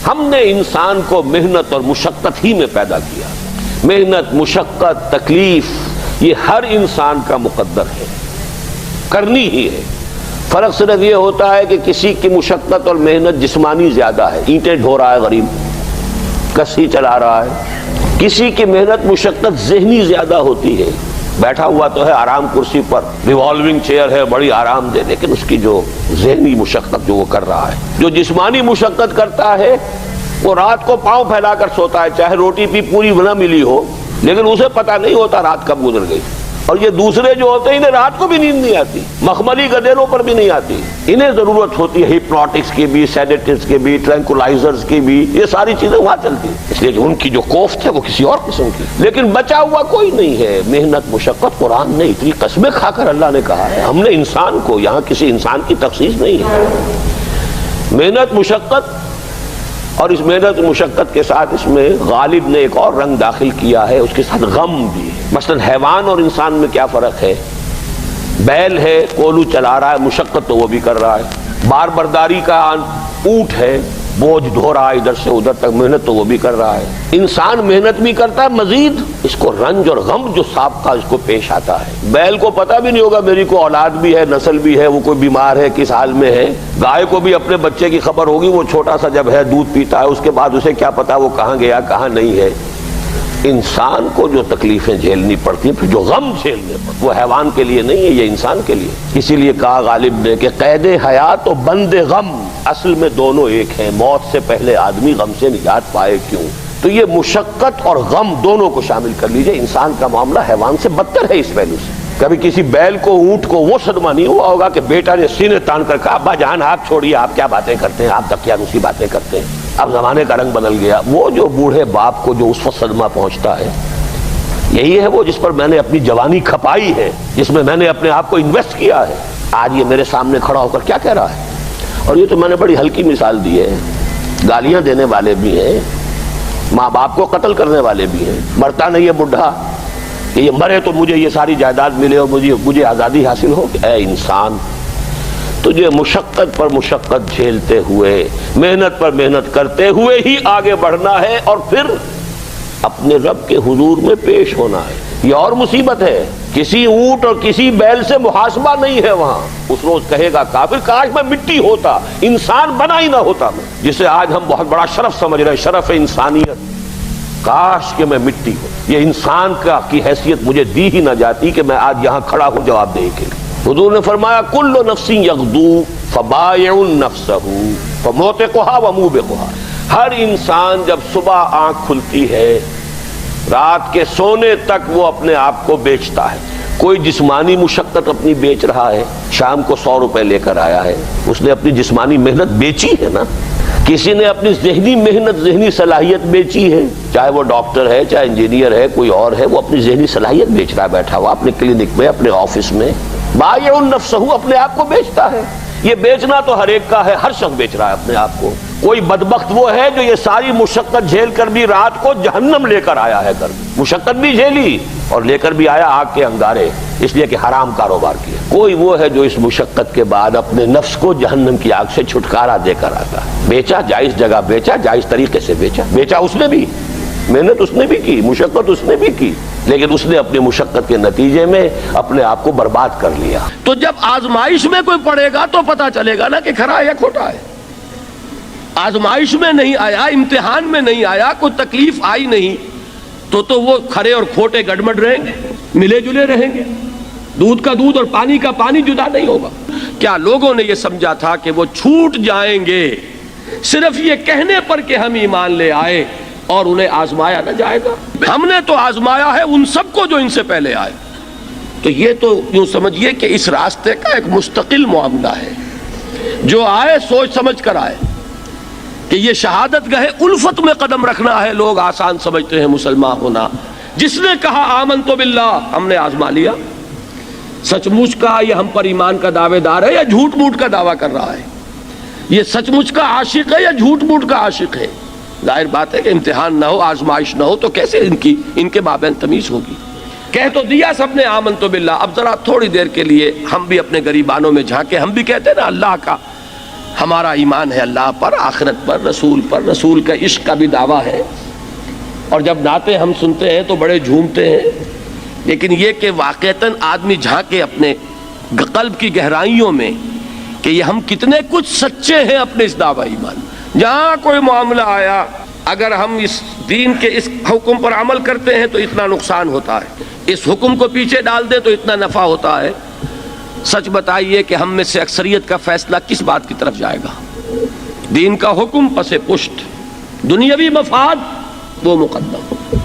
ہم نے انسان کو محنت اور مشقت ہی میں پیدا کیا. محنت، مشقت، تکلیف یہ ہر انسان کا مقدر ہے، کرنی ہی ہے. فرق صرف یہ ہوتا ہے کہ کسی کی مشقت اور محنت جسمانی زیادہ ہے، اینٹیں ڈھو رہا ہے غریب، کسی چلا رہا ہے. کسی کی محنت مشقت ذہنی زیادہ ہوتی ہے، بیٹھا ہوا تو ہے آرام کرسی پر، ریوالونگ چیئر ہے بڑی آرام دہ، لیکن اس کی جو ذہنی مشقت جو وہ کر رہا ہے. جو جسمانی مشقت کرتا ہے وہ رات کو پاؤں پھیلا کر سوتا ہے، چاہے روٹی بھی پوری نہ ملی ہو، لیکن اسے پتہ نہیں ہوتا رات کب گزر گئی. اور یہ دوسرے جو ہوتے ہیں انہیں رات کو بھی نیند نہیں آتی، مخملی گدیروں پر بھی نہیں آتی. انہیں ضرورت ہوتی ہے ہپنوٹکس کی بھی، سیڈیٹیوز کی بھی، ٹرینکولائزرز کی بھی، یہ ساری چیزیں وہاں چلتی ہیں، اس لیے کہ ان کی جو کوفت ہے وہ کسی اور قسم کی. لیکن بچا ہوا کوئی نہیں ہے. محنت، مشقت، قرآن نے اتنی قسمیں کھا کر اللہ نے کہا ہے. ہم نے انسان کو، یہاں کسی انسان کی تخصیص نہیں ہے. محنت، مشقت، اور اس محنت مشقت کے ساتھ اس میں غالب نے ایک اور رنگ داخل کیا ہے، اس کے ساتھ غم بھی. مثلا حیوان اور انسان میں کیا فرق ہے؟ بیل ہے، کولو چلا رہا ہے، مشقت تو وہ بھی کر رہا ہے. بار برداری کا اونٹ ہے، بوجھ ڈھو رہا ہے ادھر سے ادھر تک، محنت تو وہ بھی کر رہا ہے. انسان محنت بھی کرتا ہے، مزید اس کو رنج اور غم جو سابقہ اس کو پیش آتا ہے. بیل کو پتہ بھی نہیں ہوگا میری کو اولاد بھی ہے، نسل بھی ہے، وہ کوئی بیمار ہے، کس حال میں ہے. گائے کو بھی اپنے بچے کی خبر ہوگی، وہ چھوٹا سا جب ہے دودھ پیتا ہے، اس کے بعد اسے کیا پتا وہ کہاں گیا کہاں نہیں ہے. انسان کو جو تکلیفیں جھیلنی پڑتی ہیں، پھر جو غم جھیلنے پڑتے، وہ حیوان کے لیے نہیں ہے، یہ انسان کے لیے. اسی لیے کہا غالب نے کہ قید حیات و بند غم اصل میں دونوں ایک ہیں. موت سے پہلے آدمی غم سے نجات پائے کیوں؟ تو یہ مشقت اور غم دونوں کو شامل کر لیجئے. انسان کا معاملہ حیوان سے بدتر ہے اس پہلو سے. کبھی کسی بیل کو، اونٹ کو وہ صدمہ نہیں ہوا ہوگا کہ بیٹا نے سینے تان کر کہا ابا جان آپ چھوڑیے، آپ کیا باتیں کرتے ہیں، آپ دقیانوسی باتیں کرتے ہیں، اب زمانے کا رنگ بدل گیا. وہ جو بوڑھے باپ کو جو اس وقت صدمہ پہنچتا ہے، یہی ہے وہ جس پر میں نے اپنی جوانی کھپائی ہے، جس میں میں نے اپنے آپ کو انویسٹ کیا ہے. آج یہ میرے سامنے کھڑا ہو کر کیا کہہ رہا ہے؟ اور یہ تو میں نے بڑی ہلکی مثال دی ہے. گالیاں دینے والے بھی ہیں، ماں باپ کو قتل کرنے والے بھی ہیں. مرتا نہیں ہے بڈھا کہ یہ مرے تو مجھے یہ ساری جائیداد ملے اور مجھے آزادی حاصل ہو. اے انسان، تجھے مشقت پر مشقت جھیلتے ہوئے، محنت پر محنت کرتے ہوئے ہی آگے بڑھنا ہے، اور پھر اپنے رب کے حضور میں پیش ہونا ہے. یہ اور مصیبت ہے. کسی اونٹ اور کسی بیل سے محاسبہ نہیں ہے وہاں. اس روز کہے گا کافر کاش میں مٹی ہوتا، انسان بنا ہی نہ ہوتا میں، جسے آج ہم بہت بڑا شرف سمجھ رہے ہیں، شرف انسانیت. کاش کہ میں مٹی ہوں، یہ انسان کی حیثیت مجھے دی ہی نہ جاتی کہ میں آج یہاں کھڑا ہوں جواب دے کے. حضور نے فرمایا کل نفس یغدو فبائع نفسہ فموتقها وموبقها. ہر انسان جب صبح آنکھ کھلتی ہے، رات کے سونے تک وہ اپنے آپ کو بیچتا ہے. کوئی جسمانی مشقت اپنی بیچ رہا ہے، شام کو 100 روپے لے کر آیا ہے، اس نے اپنی جسمانی محنت بیچی ہے نا. کسی نے اپنی ذہنی محنت، ذہنی صلاحیت بیچی ہے، چاہے وہ ڈاکٹر ہے، چاہے انجینئر ہے، کوئی اور ہے، وہ اپنی ذہنی صلاحیت بیچ رہا ہے بیٹھا ہوا اپنے کلینک میں، اپنے آفس میں. بائع نفسہ، اپنے آپ کو بیچتا ہے. یہ بیچنا تو ہر ایک کا ہے، ہر شخص بیچ رہا ہے اپنے آپ کو. کوئی بدبخت وہ ہے جو یہ ساری مشقت جھیل کر بھی رات کو جہنم لے کر آیا ہے، کر مشقت بھی جھیلی اور لے کر بھی آیا آگ کے انگارے، اس لیے کہ حرام کاروبار کیا. کوئی وہ ہے جو اس مشقت کے بعد اپنے نفس کو جہنم کی آگ سے چھٹکارا دے کر آتا ہے. بیچا، جائز جگہ بیچا، جائز طریقے سے بیچا اس نے بھی، محنت اس نے بھی کی، مشقت اس نے بھی کی، لیکن اس نے اپنی مشقت کے نتیجے میں اپنے آپ کو برباد کر لیا. تو جب آزمائش میں کوئی پڑے گا تو پتا چلے گا نا کہ کھرا ہے یا کھوٹا ہے. آزمائش میں نہیں آیا، امتحان میں نہیں آیا، کوئی تکلیف آئی نہیں، تو وہ کھرے اور کھوٹے گڑبڑ رہیں گے، ملے جلے رہیں گے. دودھ کا دودھ اور پانی کا پانی جدا نہیں ہوگا. کیا لوگوں نے یہ سمجھا تھا کہ وہ چھوٹ جائیں گے صرف یہ کہنے پر کہ ہم ایمان لے آئے اور انہیں آزمایا نہ جائے گا؟ ہم نے تو آزمایا ہے ان سب کو جو ان سے پہلے آئے. تو یہ تو یوں سمجھیے کہ اس راستے کا ایک مستقل معاملہ ہے. جو آئے سوچ سمجھ کر آئے کہ یہ شہادت گاہ الفت میں قدم رکھنا ہے. لوگ آسان سمجھتے ہیں مسلمان ہونا. جس نے کہا آمنت باللہ، ہم نے آزما لیا. سچ مچ کا یہ ہم پر ایمان کا دعوے دار ہے یا جھوٹ موٹ کا دعویٰ کر رہا ہے؟ یہ سچ مچ کا عاشق ہے یا جھوٹ موٹ کا عاشق ہے؟ ظاہر بات ہے کہ امتحان نہ ہو، آزمائش نہ ہو تو کیسے ان کے مابین تمیز ہوگی؟ کہہ تو دیا سب نے آمنت باللہ. اب ذرا تھوڑی دیر کے لیے ہم بھی اپنے گریبانوں میں جھانکے. ہم بھی کہتے ہیں نا اللہ کا ہمارا ایمان ہے اللہ پر، آخرت پر، رسول پر، رسول کا عشق کا بھی دعویٰ ہے. اور جب نعتیں ہم سنتے ہیں تو بڑے جھومتے ہیں، لیکن یہ کہ واقعتاً آدمی جھانکے اپنے قلب کی گہرائیوں میں کہ یہ ہم کتنے کچھ سچے ہیں اپنے اس دعویٰ ایمان. جہاں کوئی معاملہ آیا، اگر ہم اس دین کے اس حکم پر عمل کرتے ہیں تو اتنا نقصان ہوتا ہے، اس حکم کو پیچھے ڈال دیں تو اتنا نفع ہوتا ہے. سچ بتائیے کہ ہم میں سے اکثریت کا فیصلہ کس بات کی طرف جائے گا؟ دین کا حکم پس پشت، دنیاوی مفاد وہ مقدم.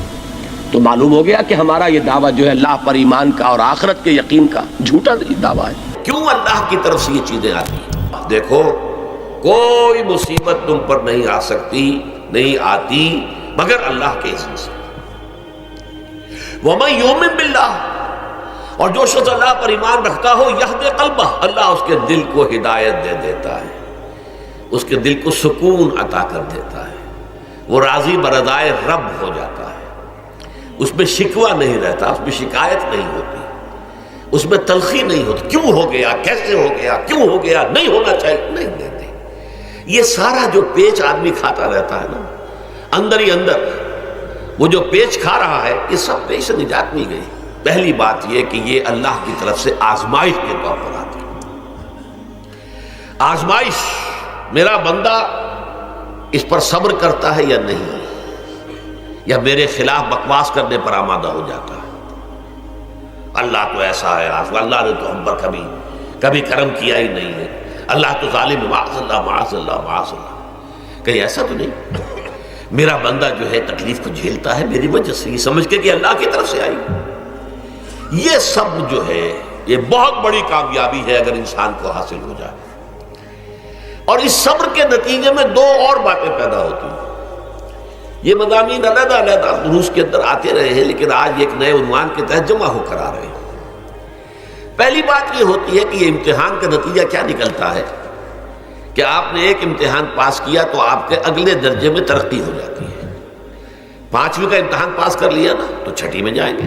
تو معلوم ہو گیا کہ ہمارا یہ دعویٰ جو ہے اللہ پر ایمان کا اور آخرت کے یقین کا جھوٹا دعویٰ ہے. کیوں اللہ کی طرف سے یہ چیزیں آتی ہیں؟ دیکھو، کوئی مصیبت تم پر نہیں آ سکتی، نہیں آتی مگر اللہ کے اذن سے. وَمَن يُؤْمِن بِاللَّهِ، اور جو شخص اللہ پر ایمان رکھتا ہو، یہدِ قلبہ، اللہ اس کے دل کو ہدایت دے دیتا ہے، اس کے دل کو سکون عطا کر دیتا ہے، وہ راضی برضائے رب ہو جاتا ہے. اس میں شکوہ نہیں رہتا، اس میں شکایت نہیں ہوتی، اس میں تلخی نہیں ہوتی. کیوں ہو گیا، کیسے ہو گیا، کیوں ہو گیا، نہیں ہونا چاہیے، نہیں دیتے. یہ سارا جو پیچ آدمی کھاتا رہتا ہے نا اندر ہی اندر، وہ جو پیچ کھا رہا ہے، یہ سب پیچ سے نجات نہیں گئی. پہلی بات یہ کہ یہ اللہ کی طرف سے آزمائش کے طور پر آتی ہے. آزمائش، میرا بندہ اس پر صبر کرتا ہے یا نہیں، یا میرے خلاف بکواس کرنے پر آمادہ ہو جاتا ہے. اللہ تو ایسا ہے، اللہ نے تو ہم پر کبھی کرم کیا ہی نہیں ہے، اللہ تو ظالم، معاذ اللہ معاذ اللہ معاذ اللہ. کہیں ایسا تو نہیں، میرا بندہ جو ہے تکلیف کو جھیلتا ہے میری وجہ سے، یہ سمجھ کے کہ اللہ کی طرف سے آئی. یہ سب جو ہے یہ بہت بڑی کامیابی ہے اگر انسان کو حاصل ہو جائے. اور اس صبر کے نتیجے میں دو اور باتیں پیدا ہوتی ہیں. یہ مضامین علیحدہ علیحدہ دروس کے اندر آتے رہے ہیں، لیکن آج ایک نئے عنوان کے تحت جمع ہو کر آ رہے ہیں. پہلی بات یہ ہوتی ہے کہ یہ امتحان کا نتیجہ کیا نکلتا ہے کہ آپ نے ایک امتحان پاس کیا تو آپ کے اگلے درجے میں ترقی ہو جاتی ہے. 5ویں کا امتحان پاس کر لیا نا تو 6ٹھی میں جائیں گے،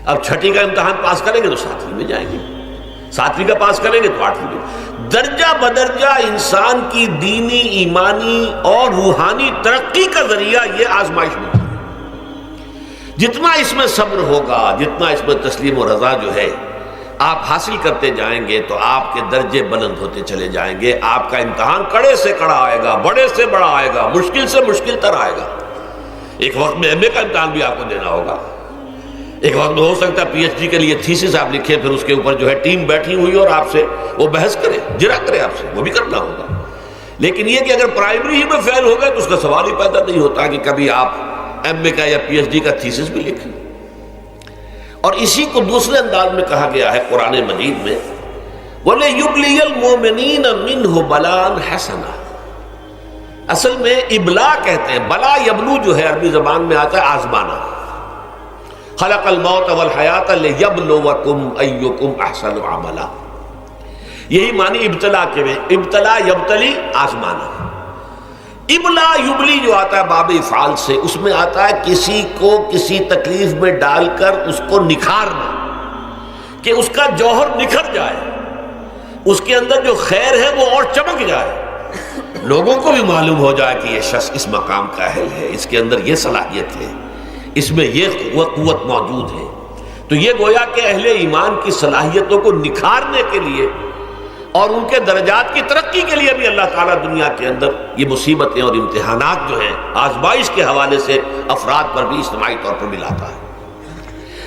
اب 6ٹھی کا امتحان پاس کریں گے تو 7ویں میں جائیں گے، 7ویں کا پاس کریں گے تو 8ویں میں. درجہ بدرجہ انسان کی دینی، ایمانی اور روحانی ترقی کا ذریعہ یہ آزمائش میں. جتنا اس میں صبر ہوگا، جتنا اس میں تسلیم و رضا جو ہے آپ حاصل کرتے جائیں گے تو آپ کے درجے بلند ہوتے چلے جائیں گے. آپ کا امتحان کڑے سے کڑا آئے گا، بڑے سے بڑا آئے گا، مشکل سے مشکل تر آئے گا. ایک وقت میں ایم اے کا امتحان بھی آپ کو دینا ہوگا، ایک وقت میں ہو سکتا ہے پی ایچ ڈی کے لیے تھیسس آپ لکھیں، پھر اس کے اوپر جو ہے ٹیم بیٹھی ہوئی اور آپ سے وہ بحث کرے، جرا کرے آپ سے، وہ بھی کرنا ہوگا. لیکن یہ کہ اگر پرائمری ہی میں فیل ہو گئے تو اس کا سوال ہی پیدا نہیں ہوتا کہ کبھی آپ ایم اے کا یا پی ایچ ڈی کا تھیسس بھی لکھیں. اور اسی کو دوسرے انداز میں کہا گیا ہے قرآن مجید میں، وَلِيُبْلِيَ الْمُؤْمِنِينَ مِنْهُ بَلَاءً حَسَنًا. اصل میں ابلا کہتے ہیں، بلا یبلو جو ہے عربی زبان میں آتا ہے آزمانا. خلق الموت والحیات لیبلوکم ایکم احسن عملا. یہی معنی ابتلا کے میں، ابتلا یبتلی آزمانا. ابلا یبلی جو آتا ہے باب افعال سے، اس میں آتا ہے کسی کو کسی تکلیف میں ڈال کر اس کو نکھارنا، کہ اس کا جوہر نکھر جائے، اس کے اندر جو خیر ہے وہ اور چمک جائے، لوگوں کو بھی معلوم ہو جائے کہ یہ شخص اس مقام کا اہل ہے، اس کے اندر یہ صلاحیت ہے، اس میں یہ قوت موجود ہے. تو یہ گویا کہ اہل ایمان کی صلاحیتوں کو نکھارنے کے لیے اور ان کے درجات کی ترقی کے لیے بھی اللہ تعالیٰ دنیا کے اندر یہ مصیبتیں اور امتحانات جو ہیں آزمائش کے حوالے سے افراد پر بھی اجتماعی طور پر بھی لاتا ہے.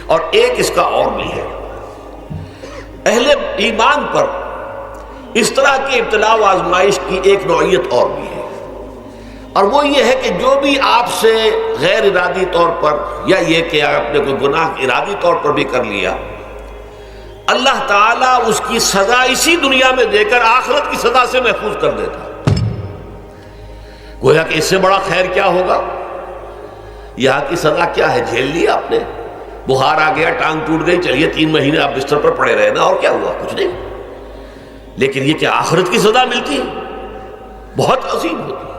اور ایک اس کا اور بھی ہے، اہل ایمان پر اس طرح کے ابتلاء و آزمائش کی ایک نوعیت اور بھی ہے، اور وہ یہ ہے کہ جو بھی آپ سے غیر ارادی طور پر یا یہ کہ آپ نے کوئی گناہ ارادی طور پر بھی کر لیا، اللہ تعالیٰ اس کی سزا اسی دنیا میں دے کر آخرت کی سزا سے محفوظ کر دیتا. گویا کہ اس سے بڑا خیر کیا ہوگا؟ یہاں کی سزا کیا ہے؟ جھیل لیا آپ نے، بخار آ گیا، ٹانگ ٹوٹ گئی، چلیے 3 مہینے آپ بستر پر پڑے رہے نا، اور کیا ہوا؟ کچھ نہیں. لیکن یہ کہ آخرت کی سزا ملتی ہے بہت عظیم ہوتی ہے.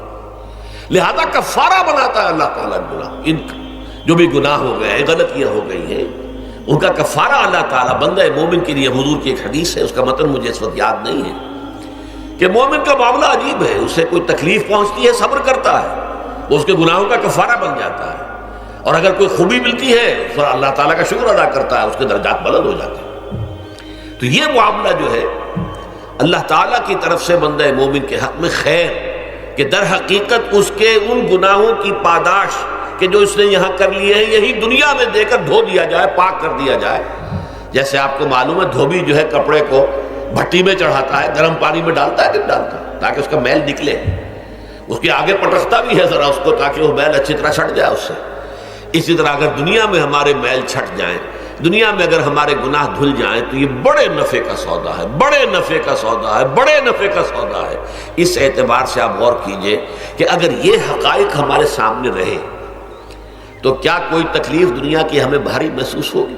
لہذا کفارہ بناتا ہے اللہ تعالیٰ ان جو بھی گناہ ہو گئے ہیں، غلطیاں ہو گئی ہیں، ان کا کفارہ اللہ تعالیٰ بندہ مومن کے لیے. حضور کی ایک حدیث ہے، اس کا متن مجھے اس وقت یاد نہیں ہے، کہ مومن کا معاملہ عجیب ہے، اسے کوئی تکلیف پہنچتی ہے صبر کرتا ہے، وہ اس کے گناہوں کا کفارہ بن جاتا ہے، اور اگر کوئی خوبی ملتی ہے تو اللہ تعالیٰ کا شکر ادا کرتا ہے، اس کے درجات بلند ہو جاتے ہیں۔ تو یہ معاملہ جو ہے اللہ تعالیٰ کی طرف سے بندہ مومن کے حق میں خیر، کہ در حقیقت اس کے ان گناہوں کی پاداش کہ جو اس نے یہاں کر لیے ہیں یہی دنیا میں دے کر دھو دیا جائے، پاک کر دیا جائے۔ جیسے آپ کو معلوم ہے دھوبی جو ہے کپڑے کو بھٹی میں چڑھاتا ہے، گرم پانی میں ڈالتا ہے کہ ڈالتا ہے تاکہ اس کا میل نکلے، اس کے آگے پٹکتا بھی ہے ذرا اس کو تاکہ وہ میل اچھی طرح چھٹ جائے اس سے۔ اسی طرح اگر دنیا میں ہمارے میل چھٹ جائیں، دنیا میں اگر ہمارے گناہ دھل جائیں تو یہ بڑے نفع کا سودا ہے، بڑے نفع کا سودا ہے، بڑے نفع کا سودا ہے۔ اس اعتبار سے آپ غور کیجئے کہ اگر یہ حقائق ہمارے سامنے رہے تو کیا کوئی تکلیف دنیا کی ہمیں بھاری محسوس ہوگی؟